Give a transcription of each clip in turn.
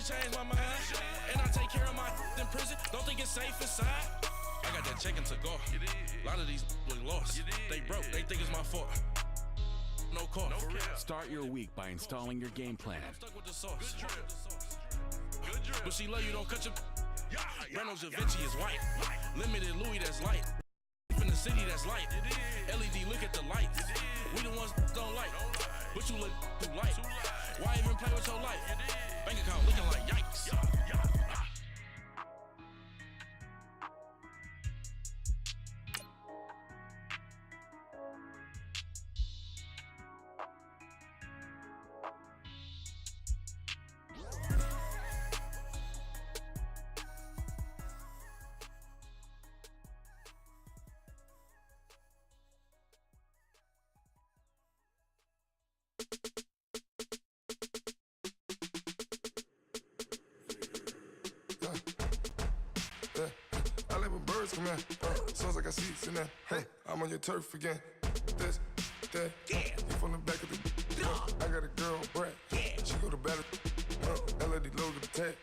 change my mind. And I take care of my in prison. Don't think it's safe inside. I got that check and took off. A lot of these look lost. They broke. They think it's my fault. No call. For real. Start your week by installing your game plan. I'm stuck with the sauce. Good drip. But she love you, don't cut your. Reynolds Da Vinci is white. Limited Louis that's light. In the city that's light. LED, look at the lights. We the ones don't like. But you look too light. Why even play with your life? Bank account looking like yikes. I let my birds come in. Sounds like I see seats in there. Hey, I'm on your turf again. This, that, you from the back of the. I got a girl, Brad. She go to battle. LED logo the tag.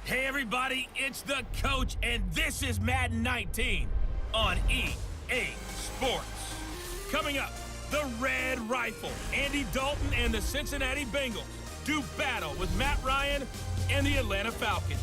Hey everybody, it's the coach, and this is Madden 19 on EA Sports. Coming up, the Red Rifle, Andy Dalton and the Cincinnati Bengals do battle with Matt Ryan and the Atlanta Falcons.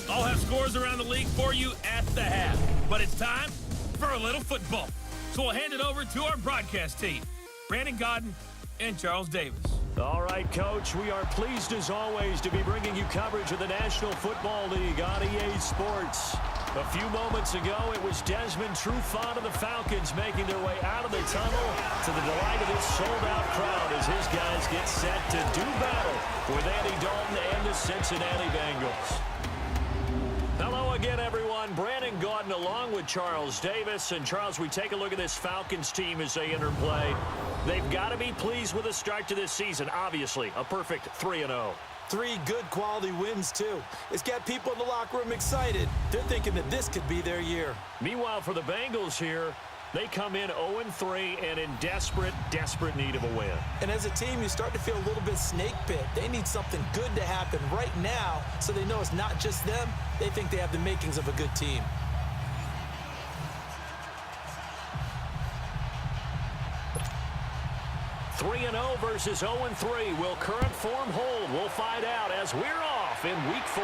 I'll have scores around the league for you at the half, but it's time for a little football. So we'll hand it over to our broadcast team, Brandon Godden and Charles Davis. All right, Coach, we are pleased as always to be bringing you coverage of the National Football League on EA Sports. A few moments ago, it was Desmond Trufant of the Falcons making their way out of the tunnel to the delight of this sold-out crowd as his guys get set to do battle with Andy Dalton and the Cincinnati Bengals. Hello again, everyone. Brandon Gaudin along with Charles Davis. And, Charles, we take a look at this Falcons team as they enter play. They've got to be pleased with the start to this season. Obviously, a perfect 3-0. 3 good quality wins, too. It's got people in the locker room excited. They're thinking that this could be their year. Meanwhile, for the Bengals here, they come in 0-3 and in desperate need of a win. And as a team, you start to feel a little bit snake pit. They need something good to happen right now so they know it's not just them. They think they have the makings of a good team. Three 3-0 versus 0-3. Will current form hold? We'll find out as we're off in Week 4.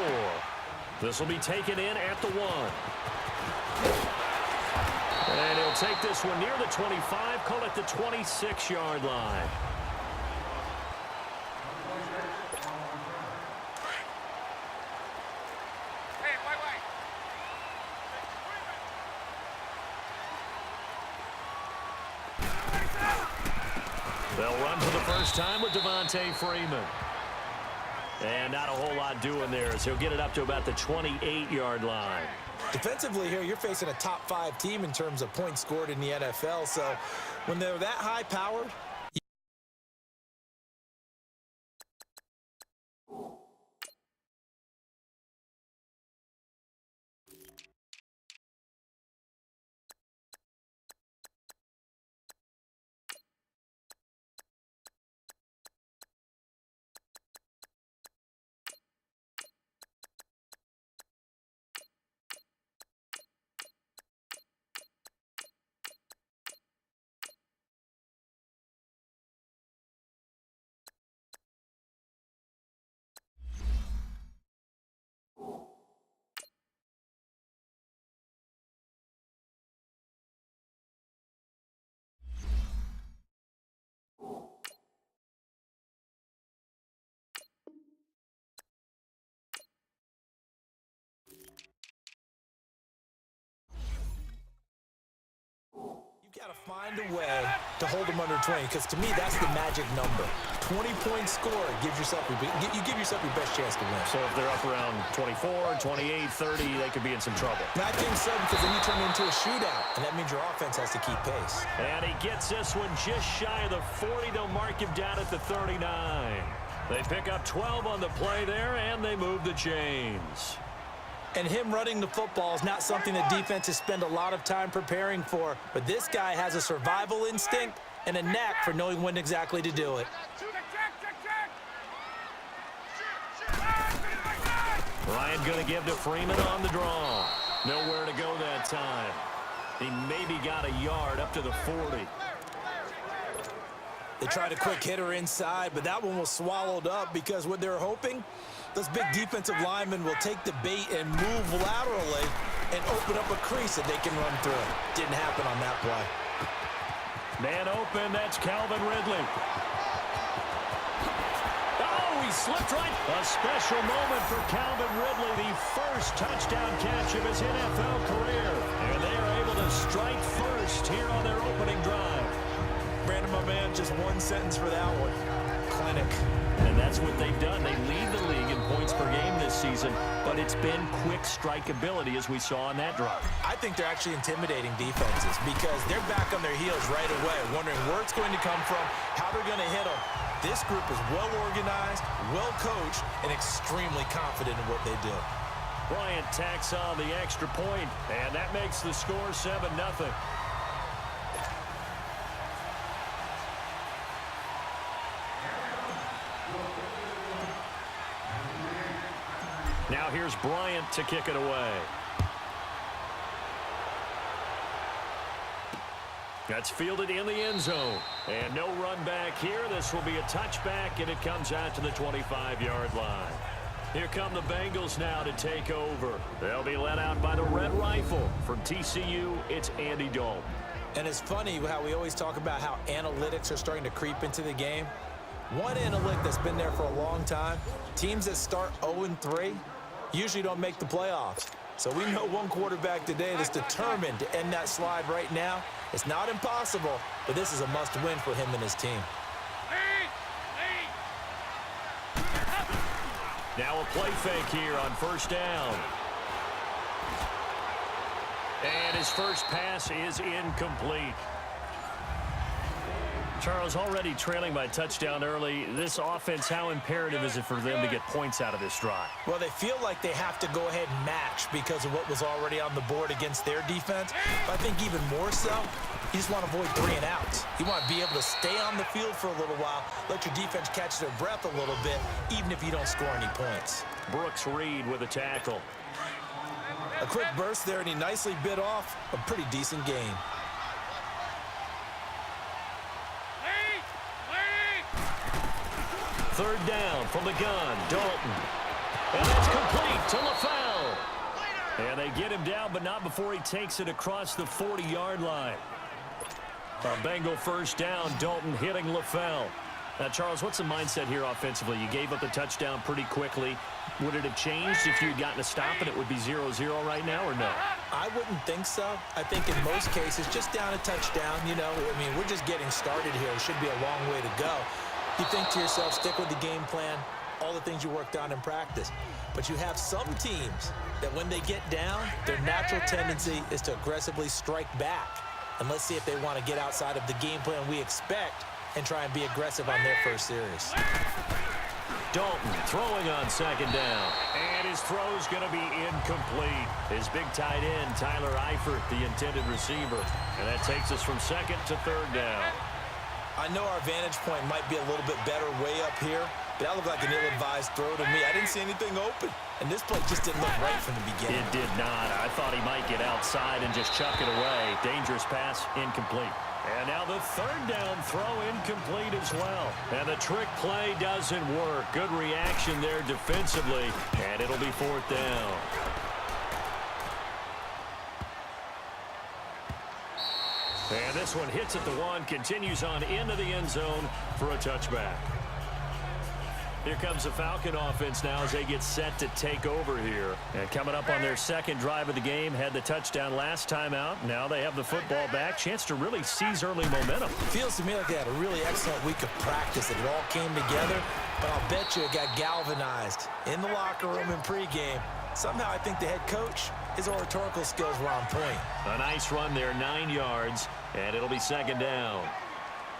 This will be taken in at the 1. And he'll take this one near the 25, call it the 26-yard line. They'll run for the first time with Devontae Freeman. And not a whole lot doing there as he'll get it up to about the 28-yard line. Defensively here, you're facing a top 5 team in terms of points scored in the NFL. So when they're that high-powered, got to find a way to hold them under 20, because to me that's the magic number. 20-point score gives yourself you give yourself your best chance to win. So if they're up around 24, 28, 30, they could be in some trouble. And I think so, because then you turn it into a shootout, and that means your offense has to keep pace. And he gets this one just shy of the 40. They'll mark him down at the 39. They pick up 12 on the play there, and they move the chains. And him running the football is not something that defenses spend a lot of time preparing for. But this guy has a survival instinct and a knack for knowing when exactly to do it. Ryan going to give to Freeman on the draw. Nowhere to go that time. He maybe got a yard up to the 40. They tried a quick hitter inside, but that one was swallowed up because what they're hoping, those big defensive linemen will take the bait and move laterally and open up a crease that they can run through. Didn't happen on that play. Man open, that's Calvin Ridley. Oh, he slipped right. A special moment for Calvin Ridley, the first touchdown catch of his NFL career. And they are able to strike first here on their opening drive. Brandon, my man, just one sentence for that one. Clinic. And that's what they've done. They lead the league in points per game this season, but it's been quick strikeability as we saw on that drive. I think they're actually intimidating defenses because they're back on their heels right away, wondering where it's going to come from, how they're going to hit them. This group is well-organized, well-coached, and extremely confident in what they do. Bryant tacks on the extra point, and that makes the score 7-0. Now here's Bryant to kick it away. That's fielded in the end zone. And no run back here. This will be a touchback, and it comes out to the 25-yard line. Here come the Bengals now to take over. They'll be led out by the Red Rifle. From TCU, it's Andy Dalton. And it's funny how we always talk about how analytics are starting to creep into the game. One analytic that's been there for a long time, teams that start 0-3 usually don't make the playoffs. So we know one quarterback today that's determined to end that slide right now. It's not impossible, but this is a must-win for him and his team. Now a play fake here on first down. And his first pass is incomplete. Charles, already trailing by touchdown early. This offense, how imperative is it for them to get points out of this drive? Well, they feel like they have to go ahead and match because of what was already on the board against their defense. But I think even more so, you just want to avoid 3 and outs. You want to be able to stay on the field for a little while, let your defense catch their breath a little bit, even if you don't score any points. Brooks Reed with a tackle. A quick burst there, and he nicely bit off a pretty decent gain. Third down from the gun, Dalton. And that's complete to LaFell. And they get him down, but not before he takes it across the 40-yard line. A Bengal first down, Dalton hitting LaFell. Now, Charles, what's the mindset here offensively? You gave up the touchdown pretty quickly. Would it have changed if you had gotten a stop and it would be 0-0 right now, or no? I wouldn't think so. I think in most cases, just down a touchdown, you know, I mean, we're just getting started here. It should be a long way to go. You think to yourself, stick with the game plan, all the things you worked on in practice. But you have some teams that when they get down, their natural tendency is to aggressively strike back. And let's see if they want to get outside of the game plan we expect and try and be aggressive on their first series. Dalton throwing on second down. And his throw's going to be incomplete. His big tight end, Tyler Eifert, the intended receiver. And that takes us from second to third down. I know our vantage point might be a little bit better way up here, but that looked like an ill-advised throw to me. I didn't see anything open, and this play just didn't look right from the beginning. It did not. I thought he might get outside and just chuck it away. Dangerous pass, incomplete. And now the third down throw incomplete as well. And the trick play doesn't work. Good reaction there defensively, and it'll be fourth down. And this one hits at the 1, continues on into the end zone for a touchback. Here comes the Falcon offense now as they get set to take over here. And coming up on their second drive of the game, had the touchdown last time out. Now they have the football back. Chance to really seize early momentum. Feels to me like they had a really excellent week of practice. It all came together, but I'll bet you it got galvanized in the locker room in pregame. Somehow I think the head coach, his oratorical skills were on point. A nice run there, 9 yards, and it'll be second down.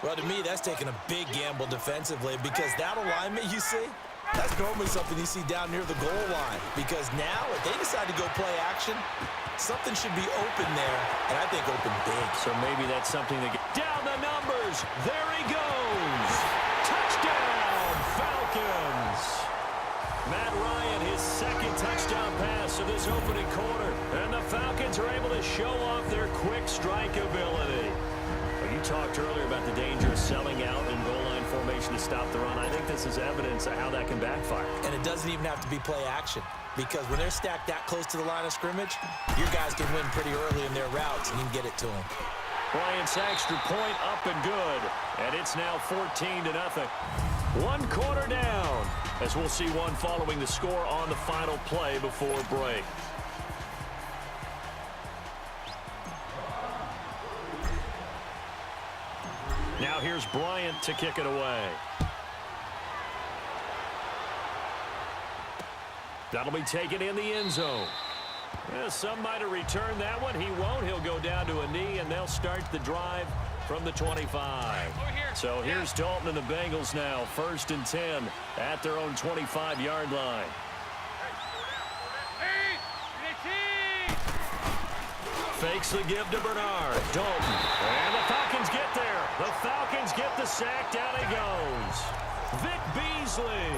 Well, to me, that's taking a big gamble defensively because that alignment you see, that's normally something you see down near the goal line. Because now, if they decide to go play action, something should be open there, and I think open big. So maybe that's something to get down the numbers. There he goes. Touchdown, Falcons. Matt Ryan, his second touchdown pass of this opening quarter. And the Falcons are able to show off their quick strike ability. You talked earlier about the danger of selling out in goal line formation to stop the run. I think this is evidence of how that can backfire. And it doesn't even have to be play action, because when they're stacked that close to the line of scrimmage, your guys can win pretty early in their routes, and you can get it to them. Bryant's extra point up and good, and it's now 14-0. One quarter down, as we'll see one following the score on the final play before break. Now here's Bryant to kick it away. That'll be taken in the end zone. Yeah, some might have returned that one. He won't. He'll go down to a knee, and they'll start the drive from the 25. So here's Dalton and the Bengals now, 1st and 10 at their own 25-yard line. Fakes the give to Bernard. Dalton. And the Falcons get there. The Falcons get the sack. Down he goes. Vic Beasley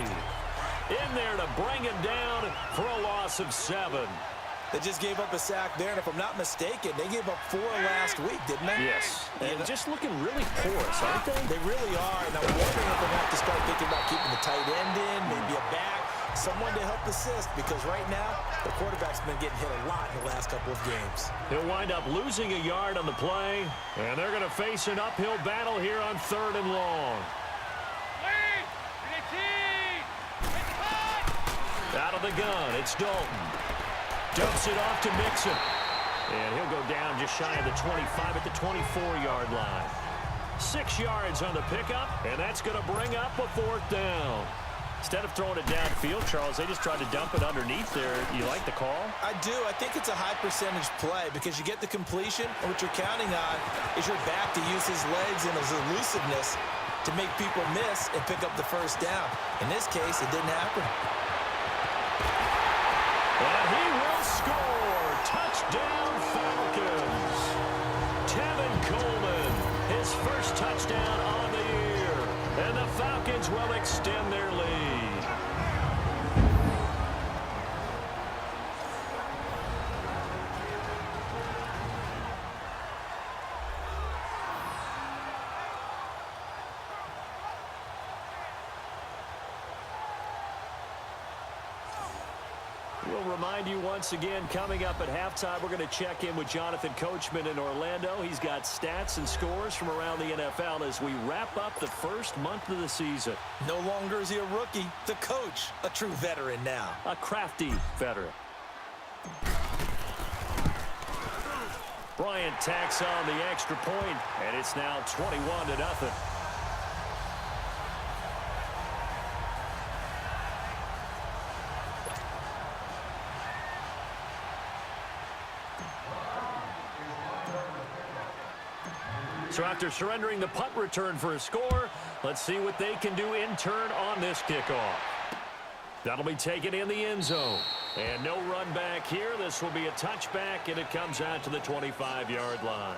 in there to bring him down for a loss of 7. They just gave up a sack there, and if I'm not mistaken, they gave up 4 last week, didn't they? Yes. And just looking really porous, aren't they? They really are. And I'm wondering if they'll have to start thinking about keeping the tight end in, maybe a back, someone to help assist, because right now the quarterback's been getting hit a lot in the last couple of games. He'll wind up losing a yard on the play, and they're going to face an uphill battle here on 3rd and long. Out of the gun, it's Dalton. Dumps it off to Mixon. And he'll go down just shy of the 25 at the 24-yard line. 6 yards on the pickup, and that's going to bring up a 4th down. Instead of throwing it downfield, Charles, they just tried to dump it underneath there. You like the call? I do. I think it's a high percentage play because you get the completion, and what you're counting on is your back to use his legs and his elusiveness to make people miss and pick up the 1st down. In this case, it didn't happen. And he will score. Touchdown, Falcons. Tevin Coleman, his 1st touchdown on the year. And the Falcons will extend their lead. We'll remind you once again, coming up at halftime, we're going to check in with Jonathan Coachman in Orlando. He's got stats and scores from around the NFL as we wrap up the 1st month of the season. No longer is he a rookie. The coach, a true veteran now. A crafty veteran. Bryant tacks on the extra point, and it's now 21-0. So after surrendering the punt return for a score, let's see what they can do in turn on this kickoff. That'll be taken in the end zone. And no run back here. This will be a touchback, and it comes out to the 25-yard line.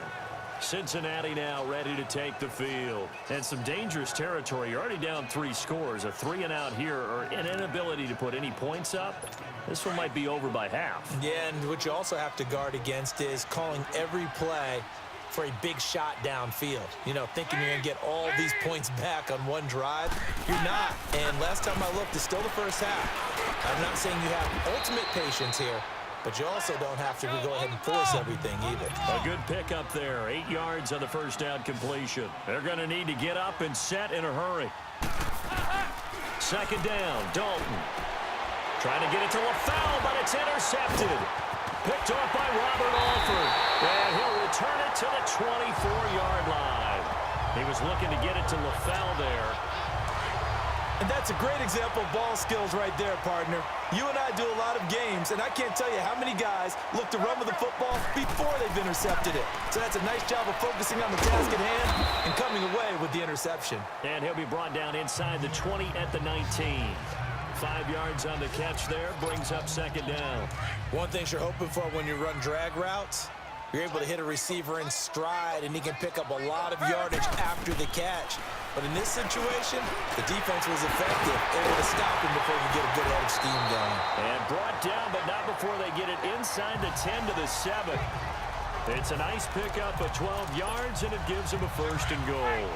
Cincinnati now ready to take the field. And some dangerous territory. You're already down 3 scores. A 3-and-out here, or an inability to put any points up. This one might be over by half. Yeah, and what you also have to guard against is calling every play for a big shot downfield. You know, thinking you're going to get all these points back on one drive. You're not. And last time I looked, it's still the 1st half. I'm not saying you have ultimate patience here, but you also don't have to go ahead and force everything either. A good pickup there. 8 yards on the 1st down completion. They're going to need to get up and set in a hurry. 2nd down, Dalton. Trying to get it to LaFell, but it's intercepted. Picked off by Robert Alford. And he'll return it to the 24-yard line. He was looking to get it to LaFell there. And that's a great example of ball skills right there, partner. You and I do a lot of games, and I can't tell you how many guys look to run with the football before they've intercepted it. So that's a nice job of focusing on the task at hand and coming away with the interception. And he'll be brought down inside the 20 at the 19. 5 yards on the catch there, brings up 2nd down. One thing you're hoping for when you run drag routes, You're able to hit a receiver in stride, and he can pick up a lot of yardage after the catch. But in this situation, the defense was effective, able to stop him before he could get a good head of steam going. And brought down, but not before they get it inside the 10 to the 7. It's a nice pickup of 12 yards, and it gives him a 1st and goal.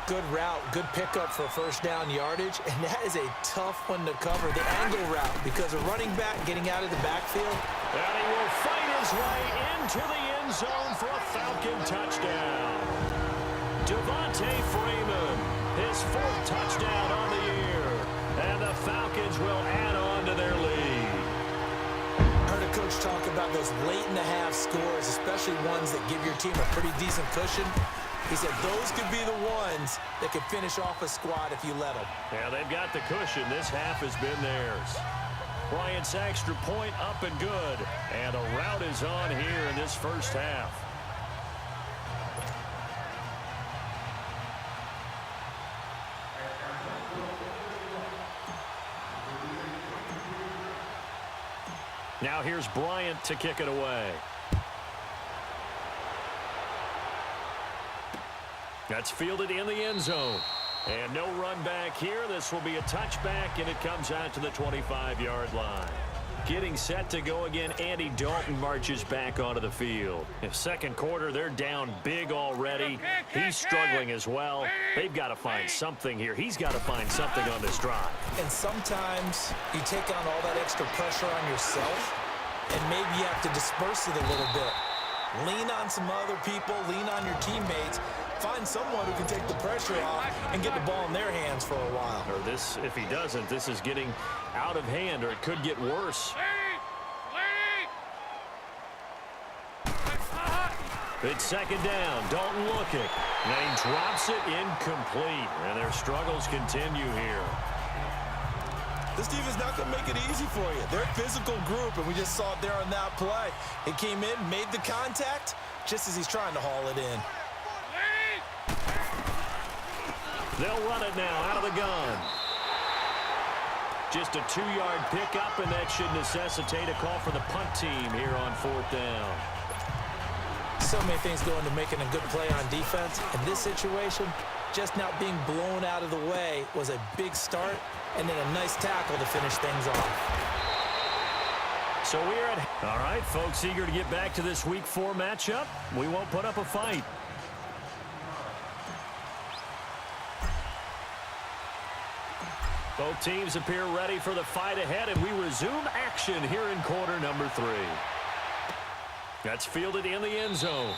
Good route, good pickup for first down yardage, and that is a tough one to cover, the angle route, because a running back getting out of the backfield. And he will fight his way into the end zone for a Falcon touchdown. Devontae Freeman, his 4th touchdown on the year, and the Falcons will add on to their lead. I heard a coach talk about those late-in-the-half scores, especially ones that give your team a pretty decent cushion. He said those could be the ones that could finish off a squad if you let them. Yeah, they've got the cushion. This half has been theirs. Bryant's extra point up and good. And a rout is on here in this first half. Now here's Bryant to kick it away. That's fielded in the end zone. And no run back here. This will be a touchback, and it comes out to the 25-yard line. Getting set to go again, Andy Dalton marches back onto the field. In second quarter, they're down big already. He's struggling as well. They've got to find something here. He's got to find something on this drive. And sometimes you take on all that extra pressure on yourself, and maybe you have to disperse it a little bit. Lean on some other people, lean on your teammates. Find someone who can take the pressure off and get the ball in their hands for a while. Or this, if he doesn't, this is getting out of hand, or it could get worse. It's second down. Dalton looking. And he drops it incomplete. And their struggles continue here. This defense is not going to make it easy for you. They're a physical group, and we just saw it there on that play. He came in, made the contact, just as he's trying to haul it in. They'll run it now out of the gun. Just a 2-yard pickup, and that should necessitate a call for the punt team here on 4th down. So many things go into making a good play on defense. In this situation, just not being blown out of the way was a big start, and then a nice tackle to finish things off. So we're at... All right, folks, eager to get back to this Week 4 matchup. We won't put up a fight. Both teams appear ready for the fight ahead, and we resume action here in quarter number 3. That's fielded in the end zone.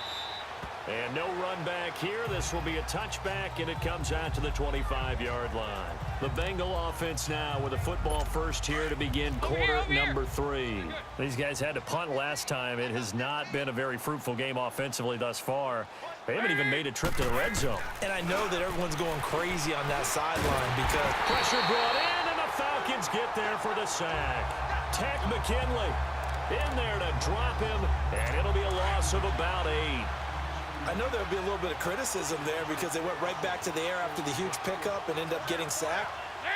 And no run back here. This will be a touchback, and it comes out to the 25-yard line. The Bengal offense now with a football first here to begin quarter number 3. These guys had to punt last time. It has not been a very fruitful game offensively thus far. They haven't even made a trip to the red zone. And I know that everyone's going crazy on that sideline because... Pressure brought in, and the Falcons get there for the sack. Tech McKinley in there to drop him, and it'll be a loss of about 8. I know there'll be a little bit of criticism there because they went right back to the air after the huge pickup and ended up getting sacked.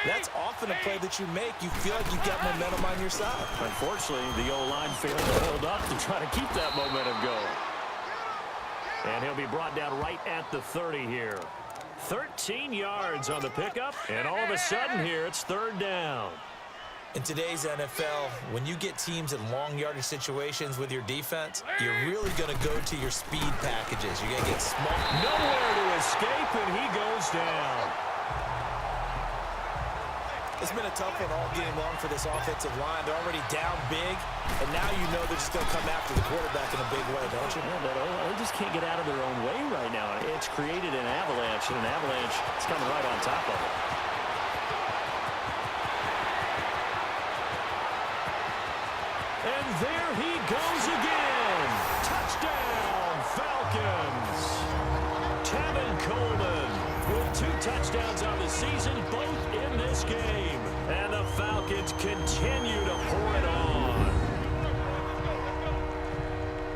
That's often a play that you make. You feel like you've got momentum on your side. Unfortunately, the O-line failed to hold up to try to keep that momentum going. And he'll be brought down right at the 30 here. 13 yards on the pickup, and all of a sudden here, it's 3rd down. In today's NFL, when you get teams in long yardage situations with your defense, you're really going to go to your speed packages. You're going to get small. Nowhere to escape, and he goes down. It's been a tough one all game long for this offensive line. They're already down big, and now you know they're just going to come after the quarterback in a big way, don't you? Yeah, they just can't get out of their own way right now. It's created an avalanche, and an avalanche is coming right on top of it. And there he goes again. Touchdown, Falcons. Tevin Coleman with 2 touchdowns on the season, both in this game. And the Falcons continue to pour it on.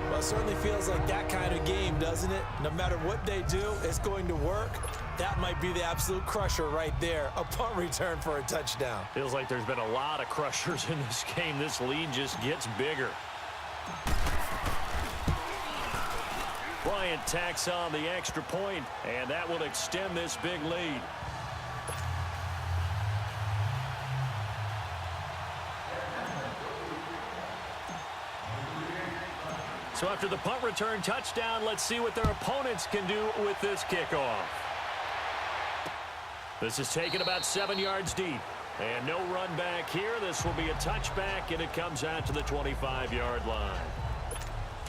Well, it certainly feels like that kind of game, doesn't it? No matter what they do, it's going to work. That might be the absolute crusher right there. A punt return for a touchdown. Feels like there's been a lot of crushers in this game. This lead just gets bigger. Bryant tacks on the extra point, and that will extend this big lead. So after the punt return touchdown, let's see what their opponents can do with this kickoff. This is taken about 7 yards deep. And no run back here. This will be a touchback, and it comes out to the 25-yard line.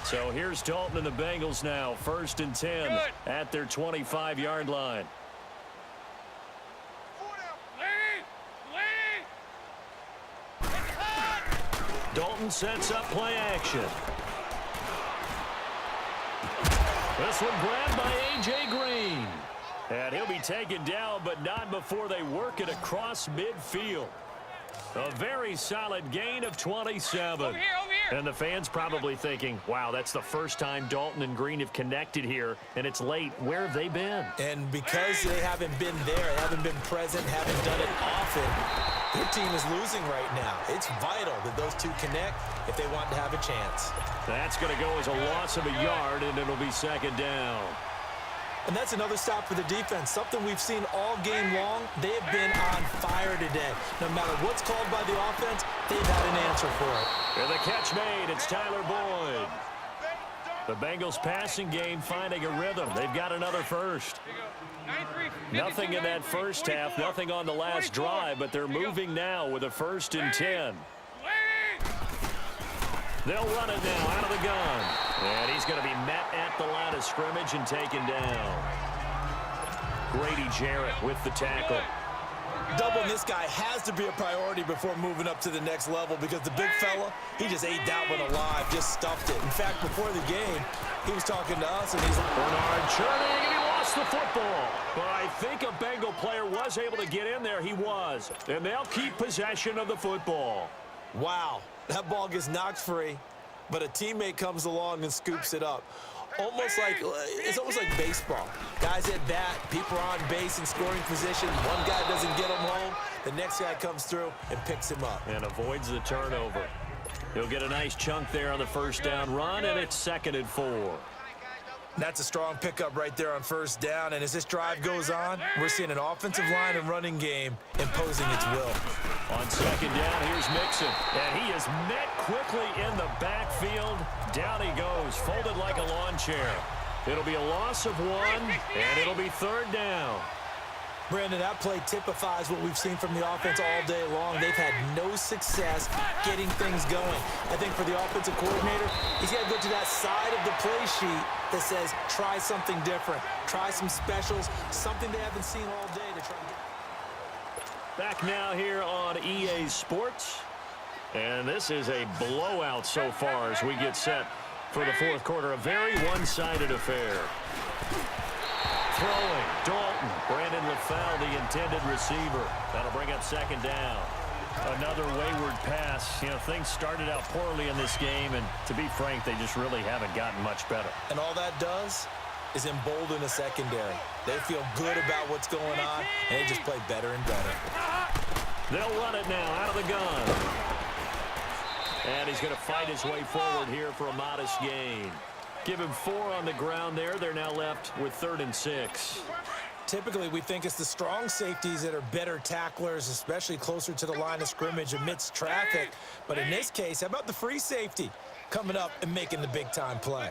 So here's Dalton and the Bengals now. 1st and 10 at their 25-yard line. Dalton sets up play action. This one grabbed by A.J. Green. And he'll be taken down, but not before they work it across midfield. A very solid gain of 27. Over here. And the fans probably thinking, wow, that's the first time Dalton and Green have connected here, and it's late. Where have they been? And because they haven't been there, haven't been present, haven't done it often, their team is losing right now. It's vital that those two connect if they want to have a chance. That's going to go as a loss of a yard, and it'll be 2nd down. And that's another stop for the defense, something we've seen all game long. They have been on fire today. No matter what's called by the offense, they've had an answer for it. And the catch made, it's Tyler Boyd. The Bengals passing game finding a rhythm. They've got another first. Nothing in that first half, nothing on the last drive, but they're moving now with a 1st and 10. They'll run it now out of the gun. And he's going to be met at the line of scrimmage and taken down. Grady Jarrett with the tackle. Doubling this guy has to be a priority before moving up to the next level because the big fella, he just ate that one alive, just stuffed it. In fact, before the game, he was talking to us, and he's like, Bernard churning, and he lost the football. But I think a Bengal player was able to get in there. He was. And they'll keep possession of the football. wow, that ball gets knocked free, but a teammate comes along and scoops it up. It's almost like baseball. Guys at bat, people are on base in scoring position. One guy doesn't get him home. The next guy comes through and picks him up. And avoids the turnover. He'll get a nice chunk there on the 1st down run, and it's 2nd and 4. That's a strong pickup right there on 1st down. And as this drive goes on, we're seeing an offensive line and running game imposing its will. On 2nd down, here's Mixon. And he is met quickly in the backfield. Down he goes, folded like a lawn chair. It'll be a loss of 1, and it'll be 3rd down. Brandon, that play typifies what we've seen from the offense all day long. They've had no success getting things going. I think for the offensive coordinator, he's got to go to that side of the play sheet that says, try something different. Try some specials, something they haven't seen all day to try to get. Back now here on EA Sports. And this is a blowout so far as we get set for the 4th quarter. A very one-sided affair. Throwing, Dalton. Brandon LaFell, the intended receiver. That'll bring up 2nd down. Another wayward pass. You know, things started out poorly in this game, and to be frank, they just really haven't gotten much better. And all that does is embolden a secondary. They feel good about what's going on, and they just play better and better. They'll run it now out of the gun. And he's going to fight his way forward here for a modest gain. Give him 4 on the ground there. They're now left with 3rd and 6. Typically, we think it's the strong safeties that are better tacklers, especially closer to the line of scrimmage amidst traffic. But in this case, how about the free safety coming up and making the big-time play?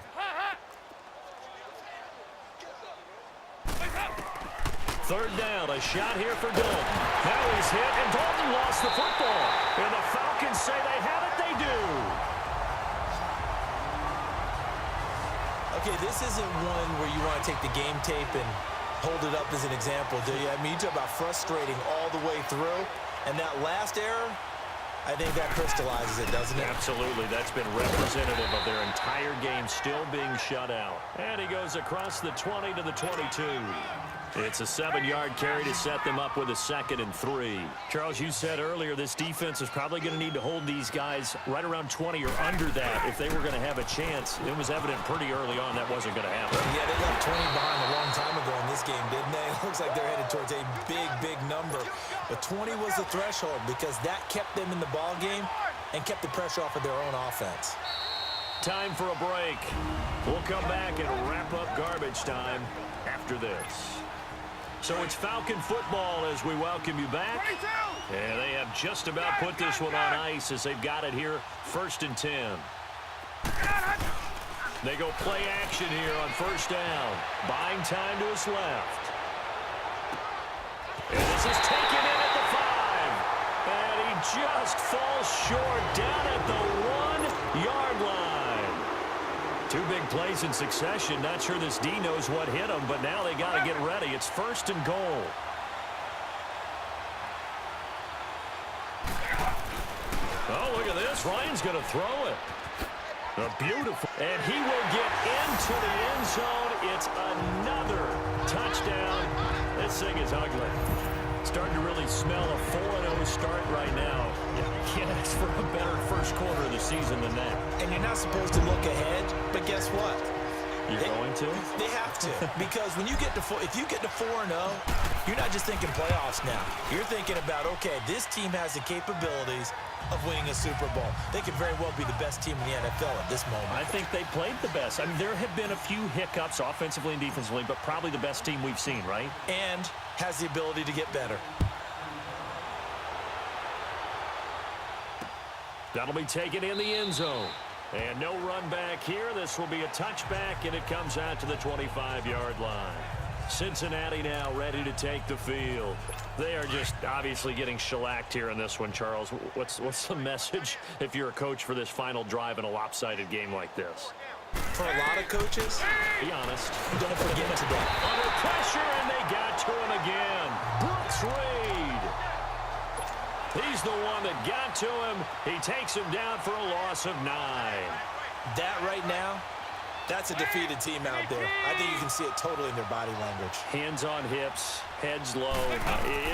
Third down, a shot here for Dalton. Now he's hit, and Dalton lost the football. And the Falcons say they have it, they do. Okay, this isn't one where you want to take the game tape and hold it up as an example, do you? I mean, you talk about frustrating all the way through, and that last error, I think that crystallizes it, doesn't it? Absolutely. That's been representative of their entire game still being shut out. And he goes across the 20 to the 22. It's a 7-yard carry to set them up with a 2nd and 3. Charles, you said earlier this defense is probably going to need to hold these guys right around 20 or under that if they were going to have a chance. It was evident pretty early on that wasn't going to happen. Yeah, they left 20 behind a long time ago in this game, didn't they? It looks like they're headed towards a big, big number. But 20 was the threshold because that kept them in the ball game and kept the pressure off of their own offense. time for a break. We'll come back and wrap up garbage time after this. So it's Falcon football as we welcome you back. And they have just about put this one on ice as they've got it here, 1st and 10. They go play action here on 1st down. Buying time to his left. And this is taken in at the 5. And he just falls short down at the 1-yard line. 2 big plays in succession. Not sure this D knows what hit him, but now they got to get ready. It's 1st and goal. Oh, look at this. Ryan's going to throw it. A beautiful. And he will get into the end zone. It's another touchdown. This thing is ugly. Starting to really smell a 4-0 start right now. You can't ask for a better first quarter of the season than that. And you're not supposed to look ahead, but guess what? You're going to? They have to. Because when you get to if you get to 4-0, you're not just thinking playoffs now. You're thinking about, okay, this team has the capabilities of winning a Super Bowl. They could very well be the best team in the NFL at this moment. I think they played the best. I mean, there have been a few hiccups offensively and defensively, but probably the best team we've seen, right? And has the ability to get better. That'll be taken in the end zone. And no run back here. This will be a touchback, and it comes out to the 25-yard line. Cincinnati now ready to take the field. They are just obviously getting shellacked here in this one, Charles. What's the message if you're a coach for this final drive in a lopsided game like this? For a lot of coaches, be honest. Don't forget today. Under pressure, and they got to him again. Brooks Reed. He's the one that got to him. He takes him down for a loss of 9. That right now, that's a defeated team out there. I think you can see it totally in their body language. Hands on hips, heads low.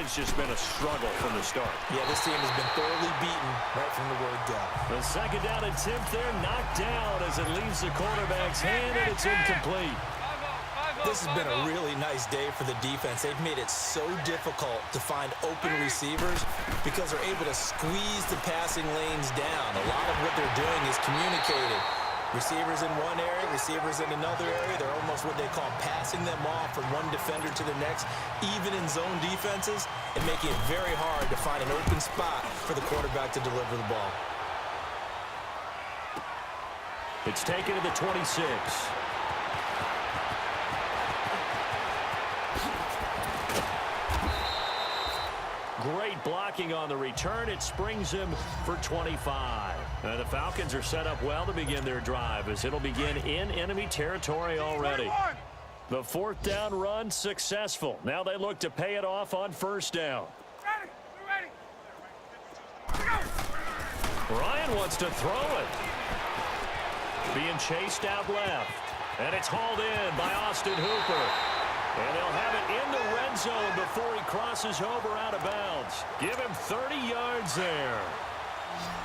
It's just been a struggle from the start. Yeah, this team has been thoroughly beaten right from the word go. The 2nd down attempt there knocked down as it leaves the quarterback's hand, and it's incomplete. This has been a really nice day for the defense. They've made it so difficult to find open receivers because they're able to squeeze the passing lanes down. A lot of what they're doing is communicated. Receivers in one area, receivers in another area. They're almost what they call passing them off from one defender to the next, even in zone defenses, and making it very hard to find an open spot for the quarterback to deliver the ball. It's taken to the 26. Great blocking on the return. It springs him for 25. And the Falcons are set up well to begin their drive as it'll begin in enemy territory already. The 4th down run successful. Now they look to pay it off on 1st down. Ryan wants to throw it. Being chased out left. And it's hauled in by Austin Hooper. And they'll have it in the red zone before he crosses over out of bounds. Give him 30 yards there.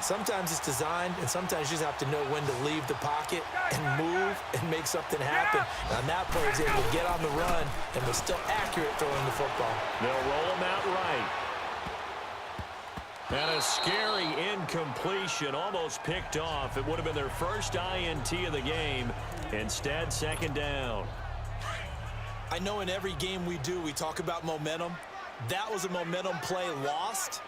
Sometimes it's designed, and sometimes you just have to know when to leave the pocket and move and make something happen. And that player is able to get on the run and was still accurate throwing the football. They'll roll him out right. And a scary incompletion, almost picked off. It would have been their first INT of the game. Instead, 2nd down. I know in every game we do, we talk about momentum. That was a momentum play lost.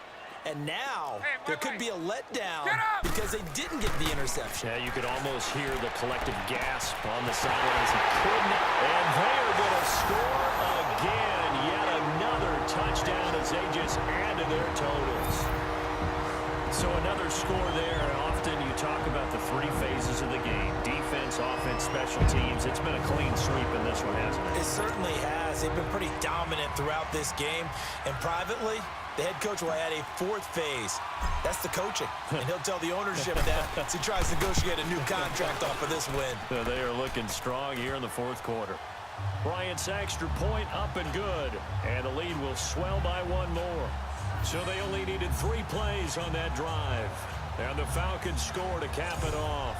And now there could be a letdown because they didn't get the interception. Yeah, you could almost hear the collective gasp on the sidelines. He couldn't. And they are going to score again. Yet another touchdown as they just add to their totals. So another score there. Often you talk about the 3 phases of the game. Defense, offense, special teams. It's been a clean sweep in this one, hasn't it? It certainly has. They've been pretty dominant throughout this game. And privately, the head coach will add a 4th phase. That's the coaching. And he'll tell the ownership that as he tries to negotiate a new contract off of this win. So they are looking strong here in the 4th quarter. Bryant's extra point up and good. And the lead will swell by 1 more. So they only needed 3 plays on that drive. And the Falcons score to cap it off.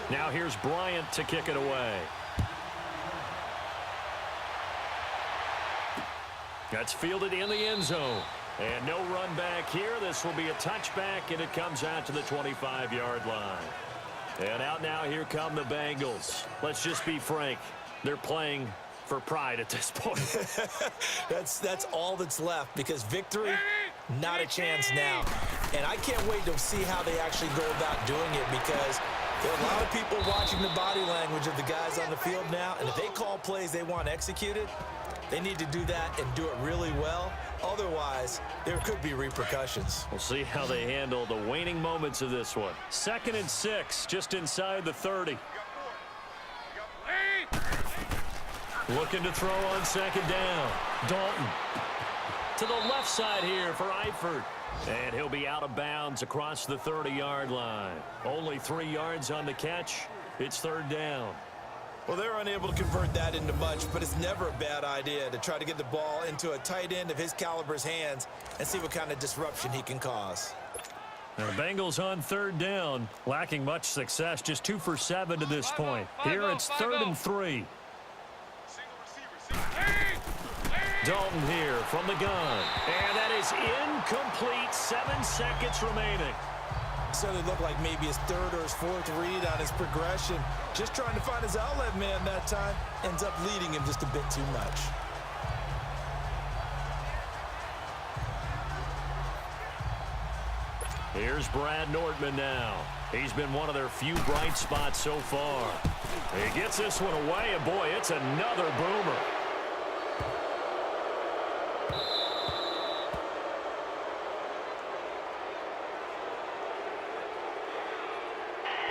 Now here's Bryant to kick it away. That's fielded in the end zone. And no run back here. This will be a touchback, and it comes out to the 25-yard line. And out now, here come the Bengals. Let's just be frank. They're playing for pride at this point. That's all that's left, because victory, not a chance now. And I can't wait to see how they actually go about doing it, because there are a lot of people watching the body language of the guys on the field now, and if they call plays they want executed, they need to do that and do it really well. Otherwise, there could be repercussions. We'll see how they handle the waning moments of this one. 2nd and 6, just inside the 30. Looking to throw on 2nd down. Dalton to the left side here for Eifert. And he'll be out of bounds across the 30-yard line. Only 3 yards on the catch. It's 3rd down. Well, they're unable to convert that into much, but it's never a bad idea to try to get the ball into a tight end of his caliber's hands and see what kind of disruption he can cause. The Bengals on 3rd down, lacking much success, just 2 for 7 to this point. Here it's 3rd and 3. Dalton here from the gun, and that is incomplete. 7 seconds remaining. So it looked like maybe his 3rd or his 4th read on his progression. Just trying to find his outlet man that time. Ends up leading him just a bit too much. Here's Brad Nordman now. He's been one of their few bright spots so far. He gets this one away, and boy, it's another boomer.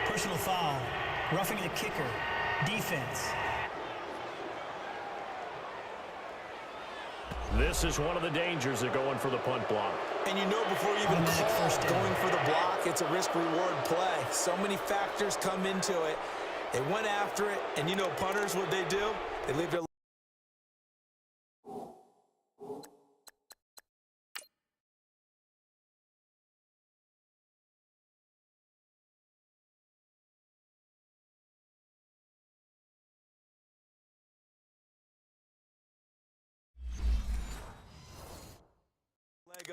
Personal foul, roughing the kicker, defense. This is one of the dangers of going for the punt block. And you know before you even call going for the block, it's a risk-reward play. So many factors come into it. They went after it, and you know punters, what they do? They leave their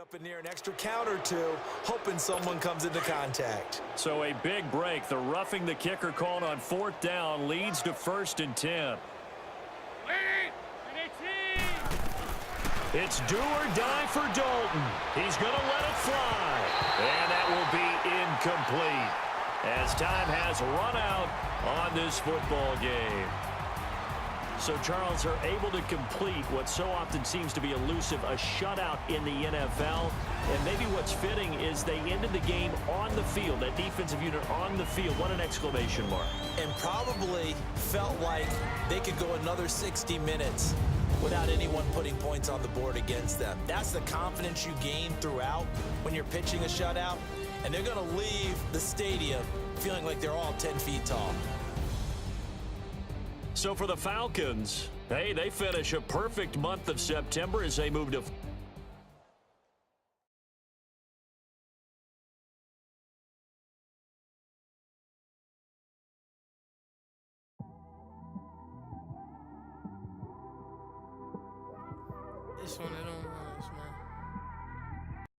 up in near an extra count or two, hoping someone comes into contact. So a big break. The roughing the kicker called on 4th down leads to 1st and 10. It's do or die for Dalton. He's going to let it fly. And that will be incomplete as time has run out on this football game. So, Charles, are able to complete what so often seems to be elusive, a shutout in the NFL. And maybe what's fitting is they ended the game on the field, that defensive unit on the field. What an exclamation mark. And probably felt like they could go another 60 minutes without anyone putting points on the board against them. That's the confidence you gain throughout when you're pitching a shutout. And they're going to leave the stadium feeling like they're all 10 feet tall. So for the Falcons, hey, they finish a perfect month of September as they move to This one,